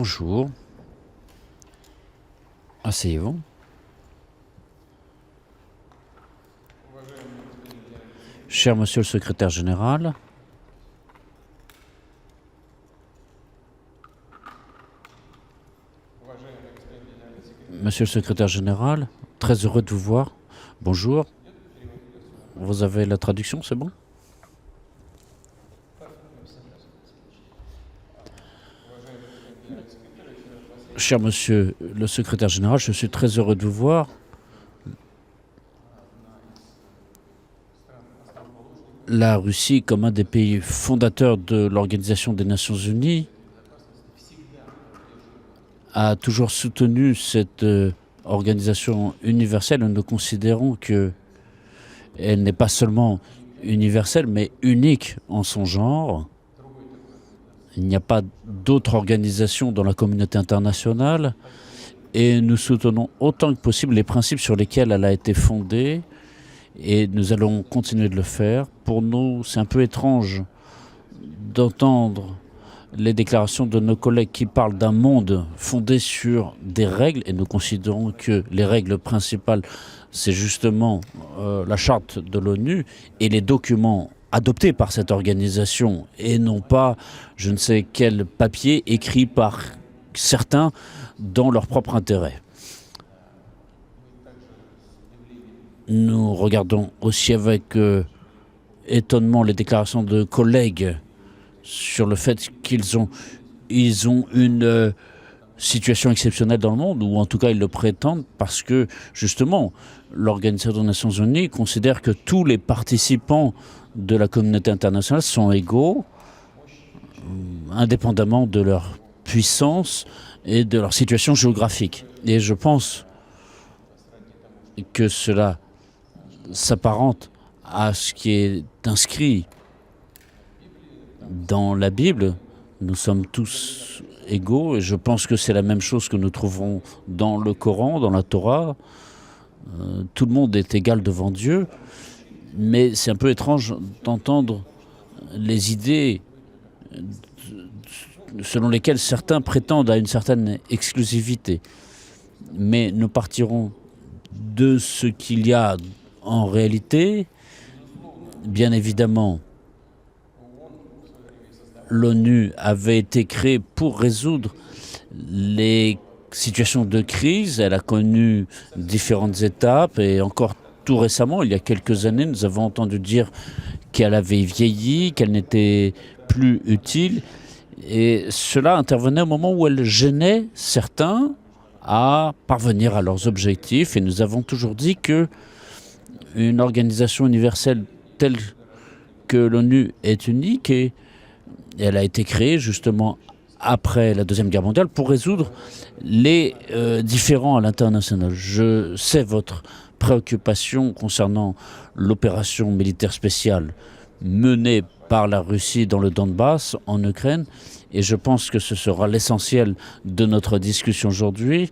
Bonjour. Asseyez-vous. Cher Monsieur le Secrétaire général, Monsieur le Secrétaire général, très heureux de vous voir. Bonjour. Vous avez la traduction, c'est bon? Cher Monsieur le Secrétaire général, je suis très heureux de vous voir. La Russie, comme un des pays fondateurs de l'Organisation des Nations Unies, a toujours soutenu cette organisation universelle. Nous considérons qu'elle n'est pas seulement universelle, mais unique en son genre. Il n'y a pas d'autre organisation dans la communauté internationale et nous soutenons autant que possible les principes sur lesquels elle a été fondée et nous allons continuer de le faire. Pour nous, c'est un peu étrange d'entendre les déclarations de nos collègues qui parlent d'un monde fondé sur des règles et nous considérons que les règles principales, c'est justement la charte de l'ONU et les documents adoptés par cette organisation et non pas je ne sais quel papier écrit par certains dans leur propre intérêt. Nous regardons aussi avec étonnement les déclarations de collègues sur le fait qu'ils ont une situation exceptionnelle dans le monde, ou en tout cas ils le prétendent, parce que justement l'Organisation des Nations Unies considère que tous les participants de la communauté internationale sont égaux, indépendamment de leur puissance et de leur situation géographique. Et je pense que cela s'apparente à ce qui est inscrit dans la Bible. Nous sommes tous égaux et je pense que c'est la même chose que nous trouverons dans le Coran, dans la Torah. Tout le monde est égal devant Dieu, mais c'est un peu étrange d'entendre les idées selon lesquelles certains prétendent à une certaine exclusivité. Mais nous partirons de ce qu'il y a en réalité. Bien évidemment, l'ONU avait été créée pour résoudre les situations de crise. Elle a connu différentes étapes et encore tout récemment, il y a quelques années, nous avons entendu dire qu'elle avait vieilli, qu'elle n'était plus utile. Et cela intervenait au moment où elle gênait certains à parvenir à leurs objectifs. Et nous avons toujours dit que une organisation universelle telle que l'ONU est unique et elle a été créée justement après la Deuxième Guerre mondiale pour résoudre les différends à l'international. Je sais votre préoccupation concernant l'opération militaire spéciale menée par la Russie dans le Donbass, en Ukraine, et je pense que ce sera l'essentiel de notre discussion aujourd'hui.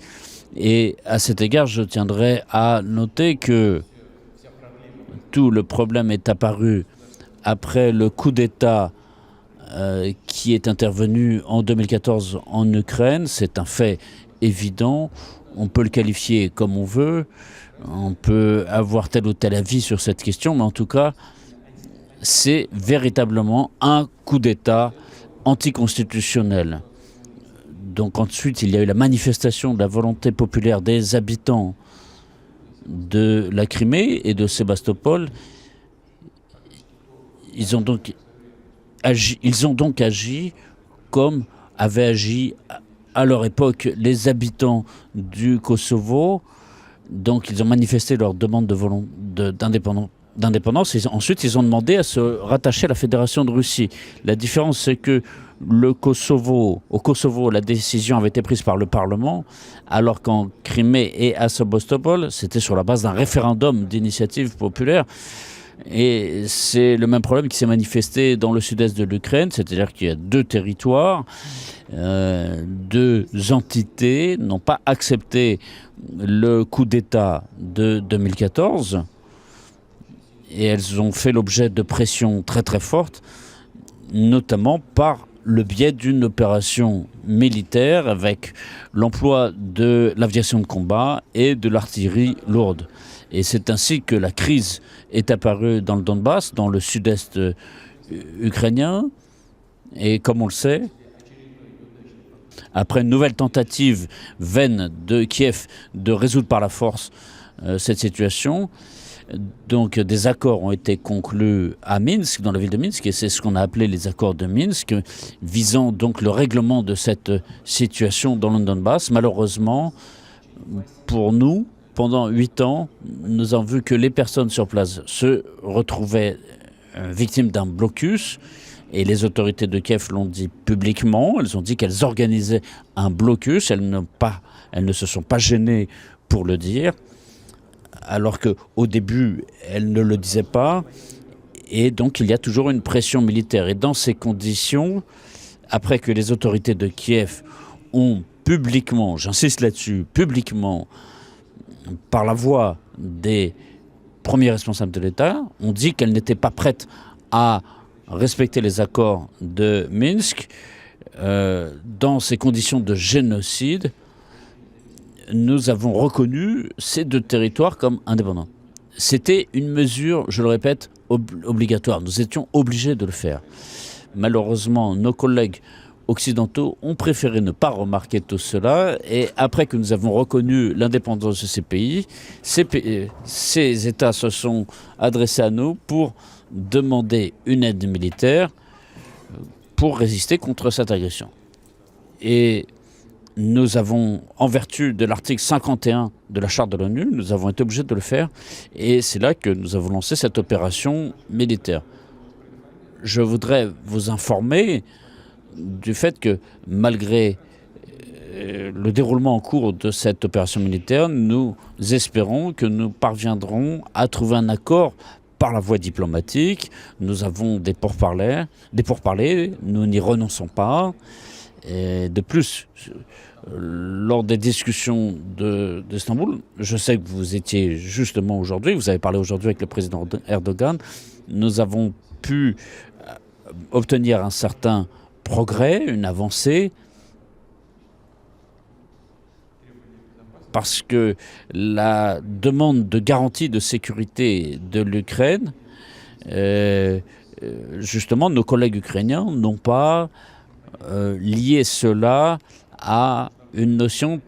Et à cet égard, je tiendrai à noter que tout le problème est apparu après le coup d'État qui est intervenu en 2014 en Ukraine. C'est un fait évident. On peut le qualifier comme on veut. On peut avoir tel ou tel avis sur cette question, mais en tout cas, c'est véritablement un coup d'État anticonstitutionnel. Donc ensuite, il y a eu la manifestation de la volonté populaire des habitants de la Crimée et de Sébastopol. Ils ont donc agi comme avaient agi à leur époque les habitants du Kosovo. Donc ils ont manifesté leur demande d'indépendance et ensuite ils ont demandé à se rattacher à la Fédération de Russie. La différence, c'est que au Kosovo, la décision avait été prise par le Parlement, alors qu'en Crimée et à Sébastopol, c'était sur la base d'un référendum d'initiative populaire. Et c'est le même problème qui s'est manifesté dans le sud-est de l'Ukraine, c'est-à-dire qu'il y a deux territoires, deux entités n'ont pas accepté le coup d'État de 2014 et elles ont fait l'objet de pressions très très fortes, notamment par le biais d'une opération militaire avec l'emploi de l'aviation de combat et de l'artillerie lourde. Et c'est ainsi que la crise est apparue dans le Donbass, dans le sud-est ukrainien. Et comme on le sait, après une nouvelle tentative vaine de Kiev de résoudre par la force cette situation, donc des accords ont été conclus à Minsk, dans la ville de Minsk, et c'est ce qu'on a appelé les accords de Minsk, visant donc le règlement de cette situation dans le Donbass. Malheureusement, pour nous, pendant 8 ans, nous avons vu que les personnes sur place se retrouvaient victimes d'un blocus, et les autorités de Kiev l'ont dit publiquement. Elles ont dit qu'elles organisaient un blocus. Elles ne se sont pas gênées pour le dire, alors qu'au début, elles ne le disaient pas. Et donc, il y a toujours une pression militaire. Et dans ces conditions, après que les autorités de Kiev ont publiquement, j'insiste là-dessus, publiquement, par la voix des premiers responsables de l'État, ont dit qu'elles n'étaient pas prêtes à respecter les accords de Minsk, dans ces conditions de génocide, nous avons reconnu ces 2 territoires comme indépendants. C'était une mesure, je le répète, obligatoire. Nous étions obligés de le faire. Malheureusement, nos collègues occidentaux ont préféré ne pas remarquer tout cela, et après que nous avons reconnu l'indépendance de ces pays, ces États se sont adressés à nous pour demander une aide militaire pour résister contre cette agression. Et nous avons, en vertu de l'article 51 de la Charte de l'ONU, nous avons été obligés de le faire, et c'est là que nous avons lancé cette opération militaire. Je voudrais vous informer du fait que, malgré le déroulement en cours de cette opération militaire, nous espérons que nous parviendrons à trouver un accord par la voie diplomatique. Nous avons des pourparlers, nous n'y renonçons pas. Et de plus, lors des discussions d'Istanbul, je sais que vous étiez justement aujourd'hui, vous avez parlé aujourd'hui avec le président Erdogan, nous avons pu obtenir un certain progrès, une avancée, parce que la demande de garantie de sécurité de l'Ukraine, justement, nos collègues ukrainiens n'ont pas lié cela à une notion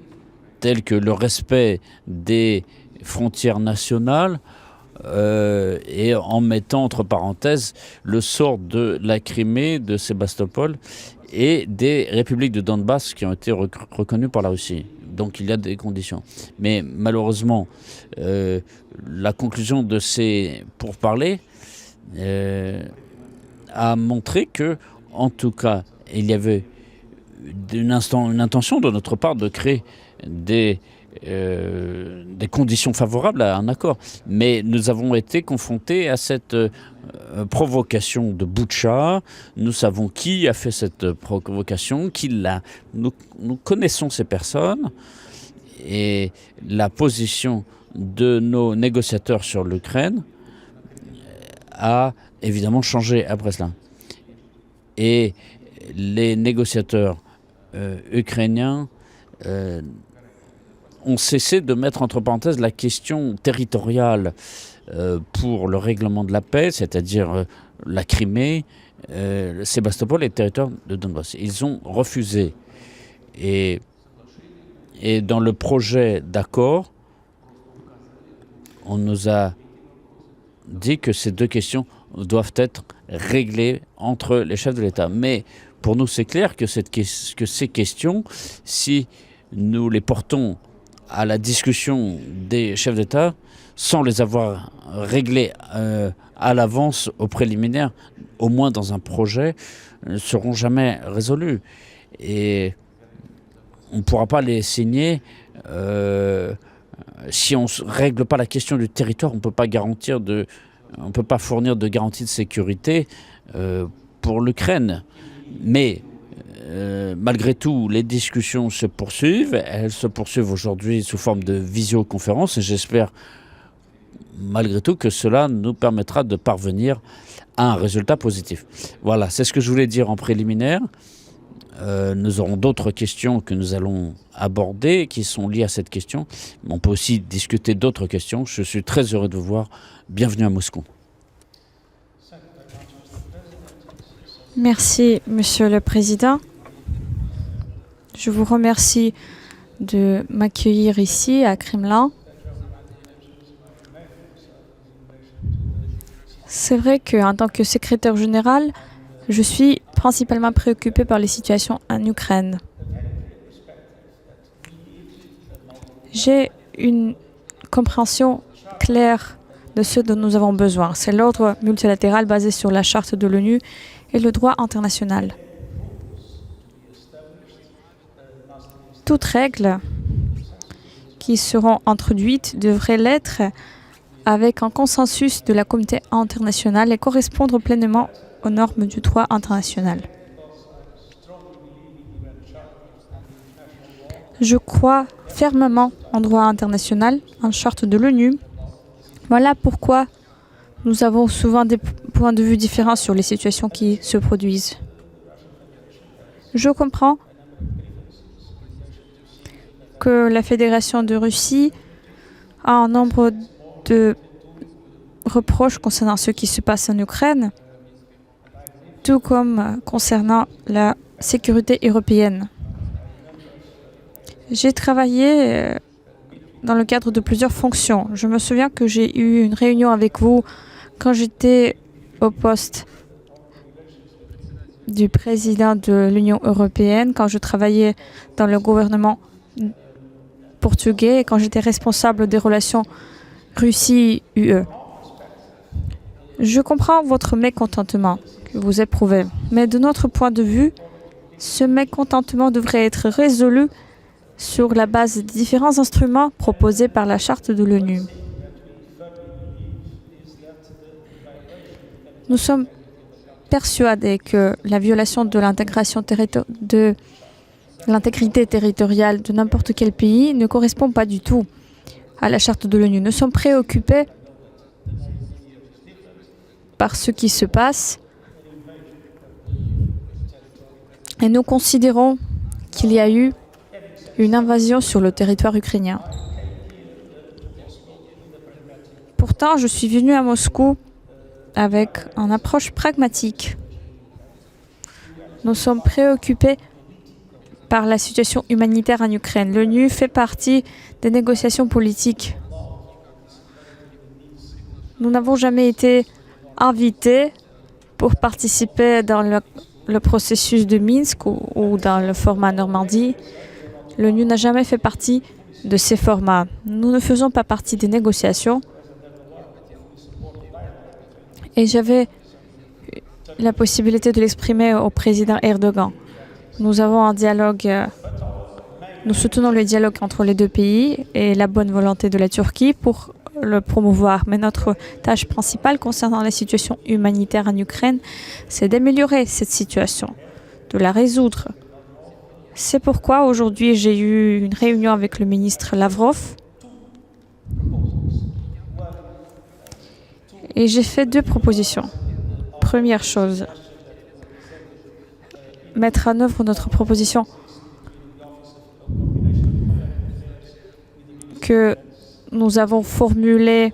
telle que le respect des frontières nationales, et en mettant entre parenthèses le sort de la Crimée, de Sébastopol et des républiques de Donbass qui ont été reconnues par la Russie. Donc il y a des conditions. Mais malheureusement, la conclusion de ces pourparlers a montré que, en tout cas, il y avait une intention de notre part de créer des conditions favorables à un accord. Mais nous avons été confrontés à cette provocation de Boutcha. Nous savons qui a fait cette provocation, nous connaissons ces personnes, et la position de nos négociateurs sur l'Ukraine a évidemment changé après cela. Et les négociateurs ukrainiens ont cessé de mettre entre parenthèses la question territoriale pour le règlement de la paix, c'est-à-dire la Crimée, Sébastopol et le territoire de Donbass. Ils ont refusé. Et dans le projet d'accord, on nous a dit que ces 2 questions doivent être réglées entre les chefs de l'État. Mais pour nous, c'est clair que ces questions, si nous les portons à la discussion des chefs d'État, sans les avoir réglées à l'avance, au préliminaire, au moins dans un projet, ne seront jamais résolues. Et on ne pourra pas les signer si on ne règle pas la question du territoire. On ne peut pas fournir de garantie de sécurité pour l'Ukraine. Mais malgré tout, les discussions se poursuivent. Elles se poursuivent aujourd'hui sous forme de visioconférence, et j'espère malgré tout que cela nous permettra de parvenir à un résultat positif. Voilà, c'est ce que je voulais dire en préliminaire. Nous aurons d'autres questions que nous allons aborder qui sont liées à cette question. On peut aussi discuter d'autres questions. Je suis très heureux de vous voir. Bienvenue à Moscou. Merci, Monsieur le Président. Je vous remercie de m'accueillir ici à Kremlin. C'est vrai qu'en tant que secrétaire général, je suis principalement préoccupé par les situations en Ukraine. J'ai une compréhension claire de ce dont nous avons besoin. C'est l'ordre multilatéral basé sur la charte de l'ONU et le droit international. Toutes règles qui seront introduites devraient l'être avec un consensus de la communauté internationale et correspondre pleinement aux normes du droit international. Je crois fermement en droit international, en charte de l'ONU. Voilà pourquoi nous avons souvent des points de vue différents sur les situations qui se produisent. Je comprends que la Fédération de Russie a un nombre de reproches concernant ce qui se passe en Ukraine, tout comme concernant la sécurité européenne. J'ai travaillé dans le cadre de plusieurs fonctions. Je me souviens que j'ai eu une réunion avec vous quand j'étais au poste du président de l'Union européenne, quand je travaillais dans le gouvernement portugais et quand j'étais responsable des relations Russie-UE. Je comprends votre mécontentement que vous éprouvez, mais de notre point de vue, ce mécontentement devrait être résolu sur la base des différents instruments proposés par la charte de l'ONU. Nous sommes persuadés que la violation de l'intégrité territoriale de n'importe quel pays ne correspond pas du tout à la charte de l'ONU. Nous sommes préoccupés par ce qui se passe et nous considérons qu'il y a eu une invasion sur le territoire ukrainien. Pourtant, je suis venue à Moscou avec une approche pragmatique. Nous sommes préoccupés par la situation humanitaire en Ukraine. L'ONU fait partie des négociations politiques. Nous n'avons jamais été invités pour participer dans le processus de Minsk ou dans le format Normandie. L'ONU n'a jamais fait partie de ces formats. Nous ne faisons pas partie des négociations. Et j'avais la possibilité de l'exprimer au président Erdogan. Nous avons un dialogue, nous soutenons le dialogue entre les deux pays et la bonne volonté de la Turquie pour le promouvoir. Mais notre tâche principale concernant la situation humanitaire en Ukraine, c'est d'améliorer cette situation, de la résoudre. C'est pourquoi aujourd'hui j'ai eu une réunion avec le ministre Lavrov et j'ai fait 2 propositions. Première chose, mettre en œuvre notre proposition que nous avons formulée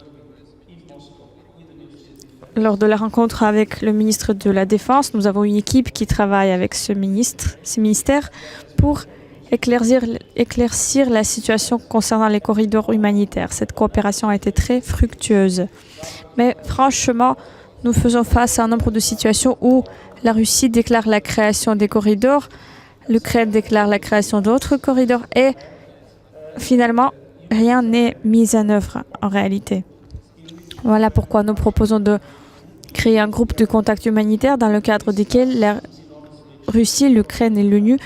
lors de la rencontre avec le ministre de la Défense. Nous avons une équipe qui travaille avec ce ministère pour éclaircir la situation concernant les corridors humanitaires. Cette coopération a été très fructueuse. Mais franchement, nous faisons face à un nombre de situations où la Russie déclare la création des corridors, l'Ukraine déclare la création d'autres corridors et finalement, rien n'est mis en œuvre en réalité. Voilà pourquoi nous proposons de créer un groupe de contact humanitaire dans le cadre duquel la Russie, l'Ukraine et l'ONU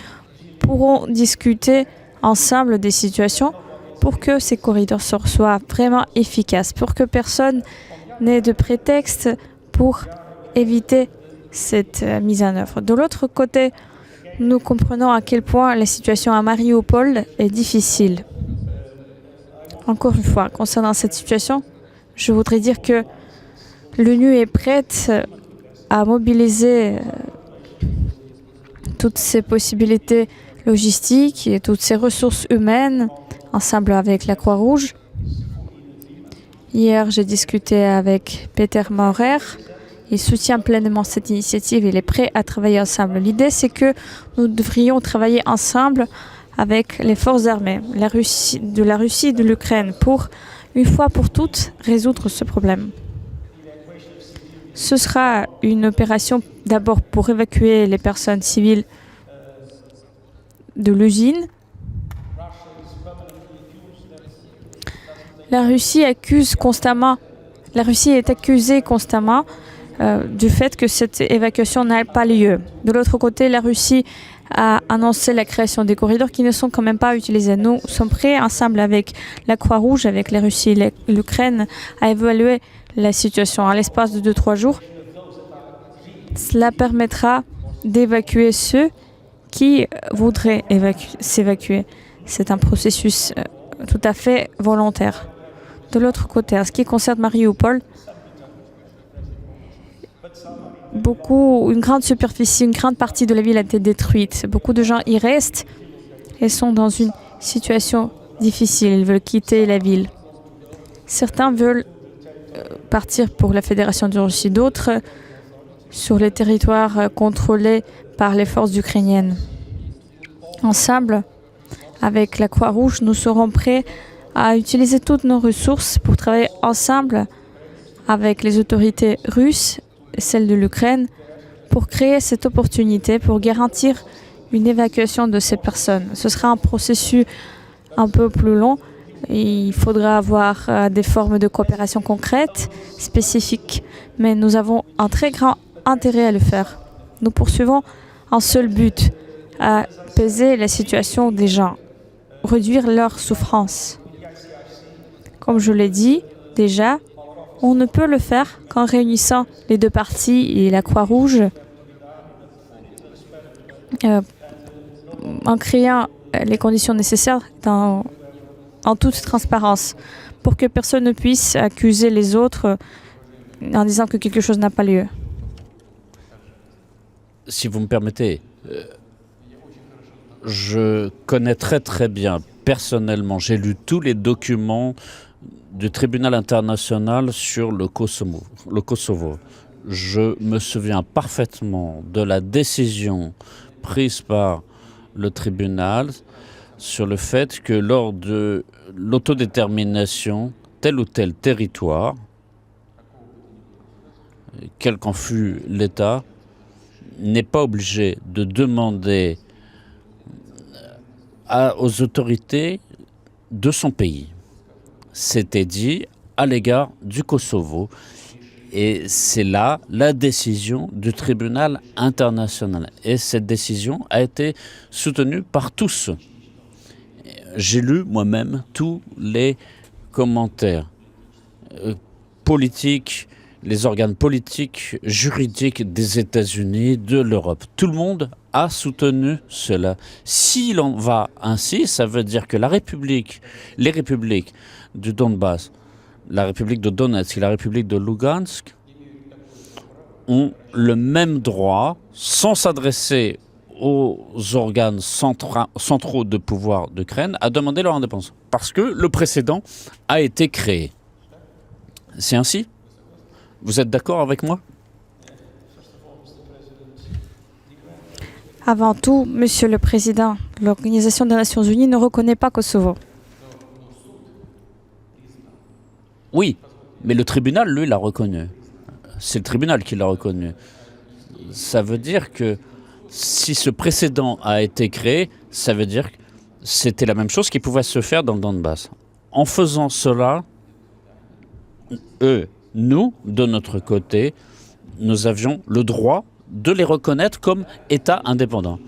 pourront discuter ensemble des situations pour que ces corridors soient vraiment efficaces, pour que personne n'ait de prétexte pour éviter cette mise en œuvre. De l'autre côté, nous comprenons à quel point la situation à Mariupol est difficile. Encore une fois, concernant cette situation, je voudrais dire que l'ONU est prête à mobiliser toutes ces possibilités logistiques et toutes ces ressources humaines ensemble avec la Croix-Rouge. Hier, j'ai discuté avec Peter Maurer. Il soutient pleinement cette initiative. Il est prêt à travailler ensemble. L'idée, c'est que nous devrions travailler ensemble avec les forces armées de la Russie et de l'Ukraine pour, une fois pour toutes, résoudre ce problème. Ce sera une opération d'abord pour évacuer les personnes civiles de l'usine. La Russie est accusée constamment du fait que cette évacuation n'a pas lieu. De l'autre côté, la Russie a annoncé la création des corridors qui ne sont quand même pas utilisés. Nous sommes prêts, ensemble avec la Croix-Rouge, avec la Russie et l'Ukraine, à évaluer la situation à l'espace de 2-3 jours. Cela permettra d'évacuer ceux qui voudraient s'évacuer. C'est un processus tout à fait volontaire. De l'autre côté, en ce qui concerne Mariupol, une grande partie de la ville a été détruite. Beaucoup de gens y restent et sont dans une situation difficile. Ils veulent quitter la ville. Certains veulent partir pour la Fédération de Russie, d'autres sur les territoires contrôlés par les forces ukrainiennes. Ensemble, avec la Croix-Rouge, nous serons prêts à utiliser toutes nos ressources pour travailler ensemble avec les autorités russes et celles de l'Ukraine pour créer cette opportunité, pour garantir une évacuation de ces personnes. Ce sera un processus un peu plus long. Il faudra avoir des formes de coopération concrètes, spécifiques, mais nous avons un très grand intérêt à le faire. Nous poursuivons un seul but, apaiser la situation des gens, réduire leur souffrance. Comme je l'ai dit déjà, on ne peut le faire qu'en réunissant les deux parties et la Croix-Rouge, en créant les conditions nécessaires en toute transparence, pour que personne ne puisse accuser les autres en disant que quelque chose n'a pas lieu. Si vous me permettez, je connais très bien, personnellement, j'ai lu tous les documents du tribunal international sur le Kosovo. Je me souviens parfaitement de la décision prise par le tribunal sur le fait que lors de l'autodétermination, tel ou tel territoire, quel qu'en fût l'État, n'est pas obligé de demander aux autorités de son pays. C'était dit à l'égard du Kosovo. Et c'est là la décision du tribunal international. Et cette décision a été soutenue par tous. J'ai lu moi-même tous les commentaires politiques, les organes politiques, juridiques des États-Unis, de l'Europe. Tout le monde a soutenu cela. S'il en va ainsi, ça veut dire que les républiques du Donbass, la République de Donetsk et la République de Lugansk ont le même droit, sans s'adresser aux organes centraux de pouvoir d'Ukraine, à demander leur indépendance. Parce que le précédent a été créé. C'est ainsi ? Vous êtes d'accord avec moi ? Avant tout, Monsieur le Président, l'Organisation des Nations Unies ne reconnaît pas Kosovo. Oui, mais le tribunal, lui, l'a reconnu. C'est le tribunal qui l'a reconnu. Ça veut dire que si ce précédent a été créé, ça veut dire que c'était la même chose qui pouvait se faire dans le Donbass. En faisant cela, nous, de notre côté, nous avions le droit de les reconnaître comme États indépendants.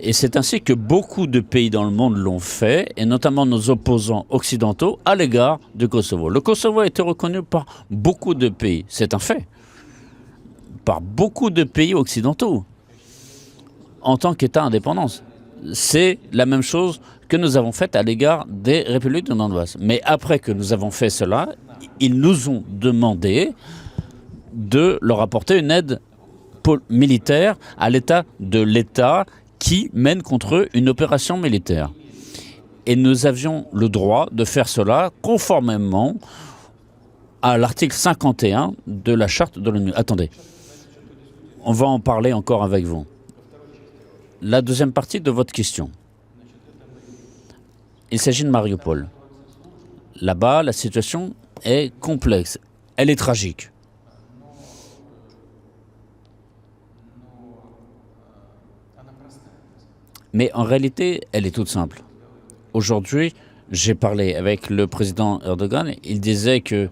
Et c'est ainsi que beaucoup de pays dans le monde l'ont fait, et notamment nos opposants occidentaux, à l'égard du Kosovo. Le Kosovo a été reconnu par beaucoup de pays, c'est un fait, par beaucoup de pays occidentaux, en tant qu'État indépendant. C'est la même chose que nous avons faite à l'égard des républiques de Donbass. Mais après que nous avons fait cela, Ils nous ont demandé de leur apporter une aide militaire à l'État de l'État qui mène contre eux une opération militaire. Et nous avions le droit de faire cela conformément à l'article 51 de la charte de l'ONU. Attendez, on va en parler encore avec vous. La deuxième partie de votre question. Il s'agit de Mariupol. Là-bas, la situation est complexe. Elle est tragique. Mais en réalité, elle est toute simple. Aujourd'hui, j'ai parlé avec le président Erdogan. Il disait qu'il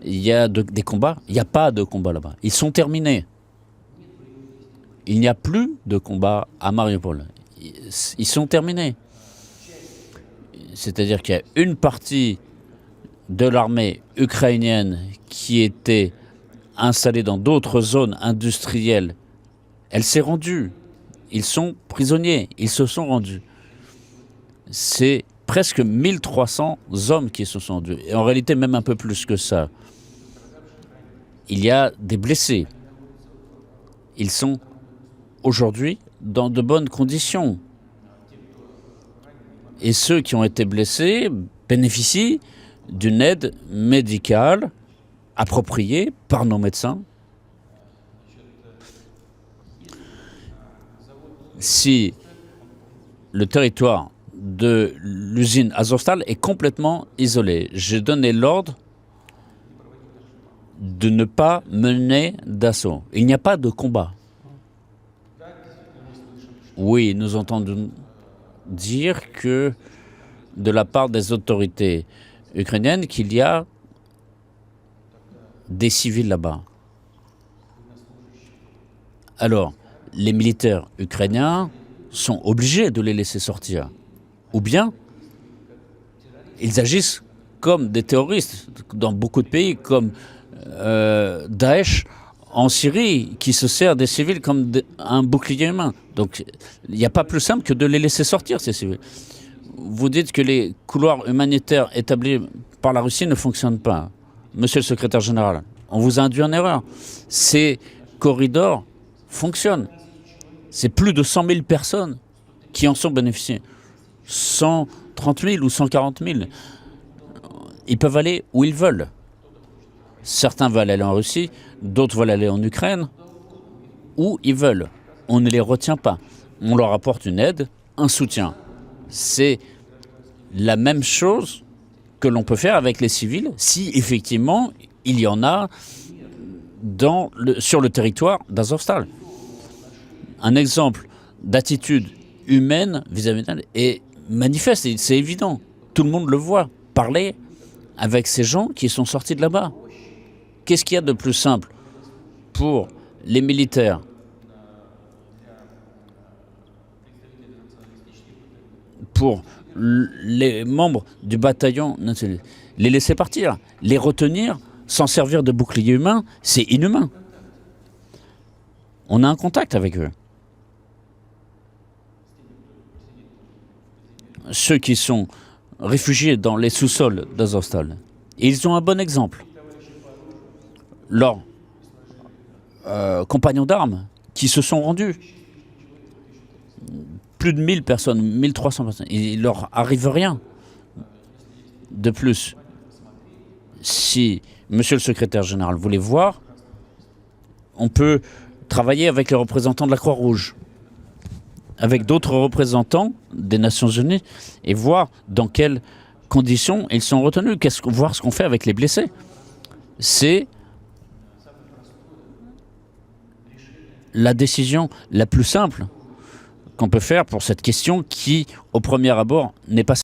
y a des combats. Il n'y a pas de combats là-bas. Ils sont terminés. Il n'y a plus de combats à Mariupol. Ils sont terminés. C'est-à-dire qu'il y a une partie de l'armée ukrainienne qui était installée dans d'autres zones industrielles. Elle s'est rendue. Ils sont prisonniers, ils se sont rendus. C'est presque 1300 hommes qui se sont rendus. Et en réalité, même un peu plus que ça. Il y a des blessés. Ils sont aujourd'hui dans de bonnes conditions. Et ceux qui ont été blessés bénéficient d'une aide médicale appropriée par nos médecins. Si le territoire de l'usine Azovstal est complètement isolé, j'ai donné l'ordre de ne pas mener d'assaut. Il n'y a pas de combat. Oui, nous entendons dire que de la part des autorités ukrainiennes qu'il y a des civils là-bas. Alors, les militaires ukrainiens sont obligés de les laisser sortir. Ou bien, ils agissent comme des terroristes dans beaucoup de pays, comme Daesh en Syrie, qui se sert des civils comme un bouclier humain. Donc, il n'y a pas plus simple que de les laisser sortir, ces civils. Vous dites que les couloirs humanitaires établis par la Russie ne fonctionnent pas. Monsieur le secrétaire général, on vous a induit en erreur. Ces corridors fonctionnent. C'est plus de 100 000 personnes qui en sont bénéficiées. 130 000 ou 140 000. Ils peuvent aller où ils veulent. Certains veulent aller en Russie, d'autres veulent aller en Ukraine. Où ils veulent. On ne les retient pas. On leur apporte une aide, un soutien. C'est la même chose que l'on peut faire avec les civils si effectivement il y en a sur le territoire d'Azovstal. Un exemple d'attitude humaine vis-à-vis d'elle est manifeste, c'est évident. Tout le monde le voit. Parler avec ces gens qui sont sortis de là-bas. Qu'est-ce qu'il y a de plus simple pour les militaires, pour les membres du bataillon, les laisser partir, les retenir, s'en servir de bouclier humain, c'est inhumain. On a un contact avec eux. Ceux qui sont réfugiés dans les sous-sols d'Azovstal, ils ont un bon exemple. Leurs compagnons d'armes qui se sont rendus. Plus de 1000 personnes, 1300 personnes. Il leur arrive rien de plus. Si monsieur le secrétaire général voulait voir, on peut travailler avec les représentants de la Croix-Rouge, avec d'autres représentants des Nations Unies, et voir dans quelles conditions ils sont retenus, voir ce qu'on fait avec les blessés. C'est la décision la plus simple qu'on peut faire pour cette question qui, au premier abord, n'est pas